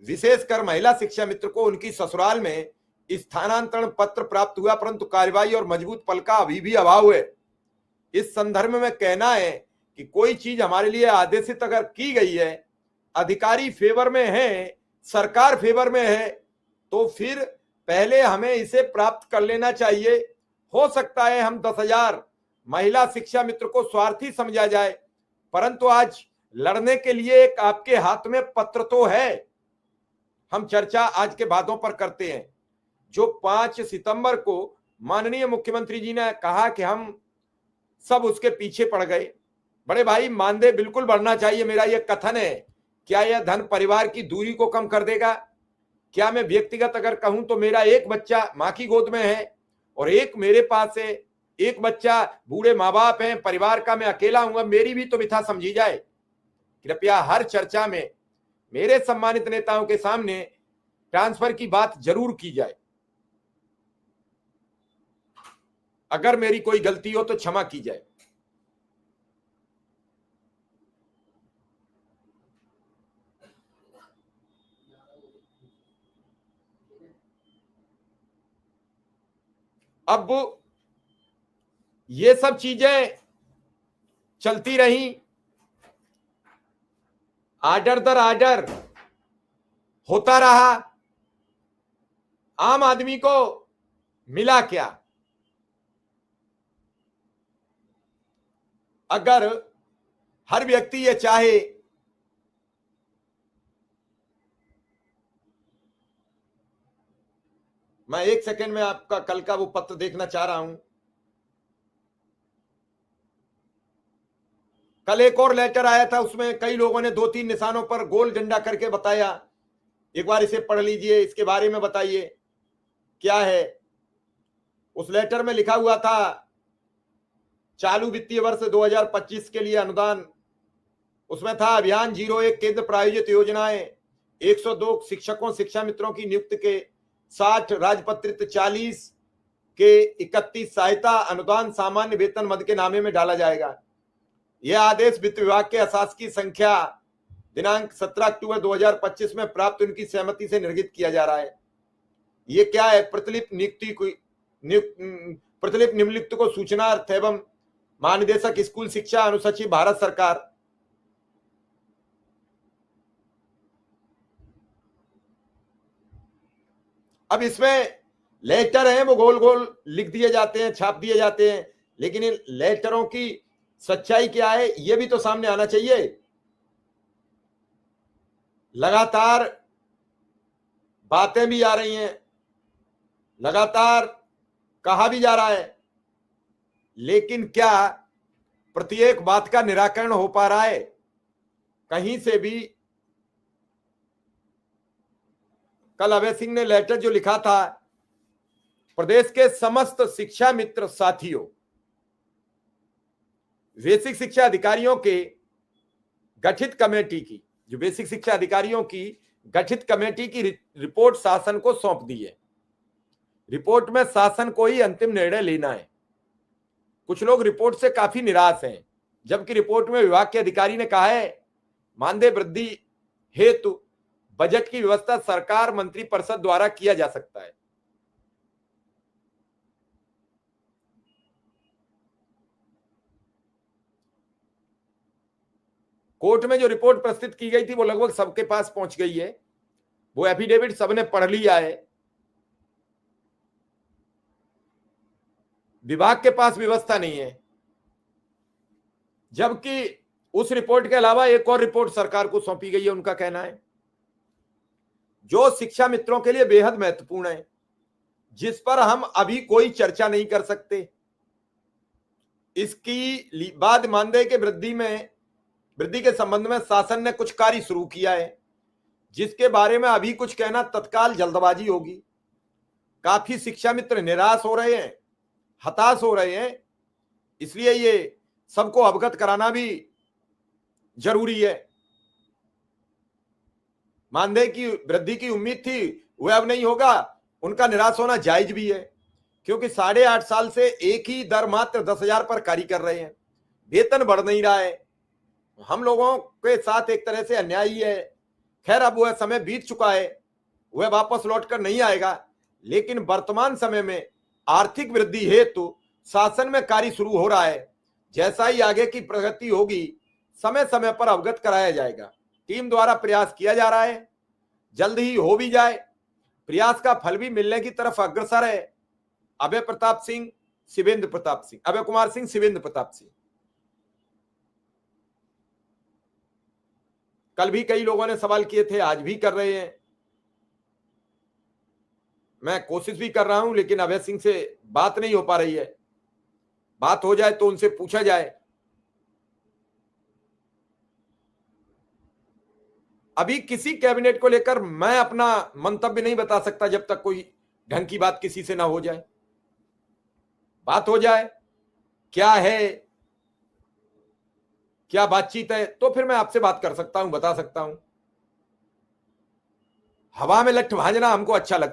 विशेषकर महिला शिक्षा मित्र को उनकी ससुराल में स्थानांतरण पत्र प्राप्त हुआ, परंतु कार्यवाही और मजबूत पल का अभी भी अभाव है। इस संदर्भ में कहना है कि कोई चीज हमारे लिए आदेशित अगर की गई है, अधिकारी फेवर में है, सरकार फेवर में है, तो फिर पहले हमें इसे प्राप्त कर लेना चाहिए। हो सकता है हम 10,000 महिला शिक्षा मित्र को स्वार्थी समझा जाए, परंतु आज लड़ने के लिए एक आपके हाथ में पत्र तो है। हम चर्चा आज के बातों पर करते हैं। जो 5 सितंबर को माननीय मुख्यमंत्री जी ने कहा कि हम सब उसके पीछे पड़ गए। बड़े भाई, मानदेय बिल्कुल बढ़ना चाहिए, मेरा यह कथन है। क्या यह धन परिवार की दूरी को कम कर देगा? क्या मैं व्यक्तिगत अगर कहूं तो मेरा एक बच्चा मां की गोद में है और एक मेरे पास है, एक बच्चा बूढ़े माँ बाप हैं, परिवार का मैं अकेला हूं, मेरी भी तो व्यथा समझी जाए। कृपया हर चर्चा में मेरे सम्मानित नेताओं के सामने ट्रांसफर की बात जरूर की जाए। अगर मेरी कोई गलती हो तो क्षमा की जाए। अब ये सब चीजें चलती रही, आर्डर दर आर्डर होता रहा, आम आदमी को मिला क्या? अगर हर व्यक्ति ये चाहे मैं एक सेकंड में आपका कल का वो पत्र देखना चाह रहा हूं। कल एक और लेटर आया था, उसमें कई लोगों ने 2-3 निशानों पर गोल डंडा करके बताया। एक बार इसे पढ़ लीजिए, इसके बारे में बताइए क्या है। उस लेटर में लिखा हुआ था चालू वित्तीय वर्ष 2025 के लिए अनुदान। उसमें था अभियान 01 केंद्र प्रायोजित योजनाएं, 102 शिक्षकों शिक्षा मित्रों की नियुक्ति के 60 राजपत्रित 40 के 31 सहायता अनुदान सामान्य वेतन मद के नामे में डाला जाएगा। यह आदेश वित्त विभाग के अशासकीय संख्या दिनांक 17 अक्टूबर 2025 में प्राप्त उनकी सहमति से निर्गत किया जा रहा है। ये क्या है? प्रतिलिपि निम्नलिखित को सूचना अर्थ एवं महानिदेशक स्कूल शिक्षा अनुसचिव भारत सरकार। अब इसमें लेटर हैं, वो गोल गोल लिख दिए जाते हैं, छाप दिए जाते हैं, लेकिन इन लेटरों की सच्चाई क्या है ये भी तो सामने आना चाहिए। लगातार बातें भी आ रही हैं, लगातार कहा भी जा रहा है, लेकिन क्या प्रत्येक बात का निराकरण हो पा रहा है? कहीं से भी। कल अभय सिंह ने लेटर जो लिखा था, प्रदेश के समस्त शिक्षा मित्र साथियों, बेसिक शिक्षा अधिकारियों के गठित कमेटी की, जो बेसिक शिक्षा अधिकारियों की गठित कमेटी की रिपोर्ट शासन को सौंप दी है। रिपोर्ट में शासन को ही अंतिम निर्णय लेना है। कुछ लोग रिपोर्ट से काफी निराश हैं, जबकि रिपोर्ट में विभाग के अधिकारी ने कहा है मानदेय वृद्धि हेतु बजट की व्यवस्था सरकार मंत्री परिषद द्वारा किया जा सकता है। कोर्ट में जो रिपोर्ट प्रस्तुत की गई थी वो लगभग सबके पास पहुंच गई है, वो एफिडेविट सबने पढ़ लिया है। विभाग के पास व्यवस्था नहीं है, जबकि उस रिपोर्ट के अलावा एक और रिपोर्ट सरकार को सौंपी गई है। उनका कहना है जो शिक्षा मित्रों के लिए बेहद महत्वपूर्ण है, जिस पर हम अभी कोई चर्चा नहीं कर सकते। इसकी बाद मानदेय के वृद्धि के संबंध में शासन ने कुछ कार्य शुरू किया है, जिसके बारे में अभी कुछ कहना तत्काल जल्दबाजी होगी। काफी शिक्षा मित्र निराश हो रहे हैं, हताश हो रहे हैं, इसलिए ये सबको अवगत कराना भी जरूरी है। मानदेय की वृद्धि की उम्मीद थी, वह अब नहीं होगा, उनका निराश होना जायज भी है, क्योंकि 8.5 साल से एक ही दर मात्र 10,000 पर कार्य कर रहे हैं, वेतन बढ़ नहीं रहा है। हम लोगों के साथ एक तरह से अन्याय ही है खैर अब वह समय बीत चुका है, वह वापस लौटकर नहीं आएगा, लेकिन वर्तमान समय में आर्थिक वृद्धि हेतु शासन में कार्य शुरू हो रहा है। जैसा ही आगे की प्रगति होगी समय समय पर अवगत कराया जाएगा। टीम द्वारा प्रयास किया जा रहा है, जल्द ही हो भी जाए। प्रयास का फल भी मिलने की तरफ अग्रसर है। अभय प्रताप सिंह, शिवेंद्र प्रताप सिंह, अभय कुमार सिंह, शिवेंद्र प्रताप सिंह। कल भी कई लोगों ने सवाल किए थे, आज भी कर रहे हैं। मैं कोशिश भी कर रहा हूं, लेकिन अभय सिंह से बात नहीं हो पा रही है। बात हो जाए तो उनसे पूछा जाए। अभी किसी कैबिनेट को लेकर मैं अपना मंतव्य नहीं बता सकता जब तक कोई ढंग की बात किसी से ना हो जाए। बात हो जाए, क्या है, क्या बातचीत है, तो फिर मैं आपसे बात कर सकता हूं, बता सकता हूं। हवा में लठ भांजना हमको अच्छा लगता है।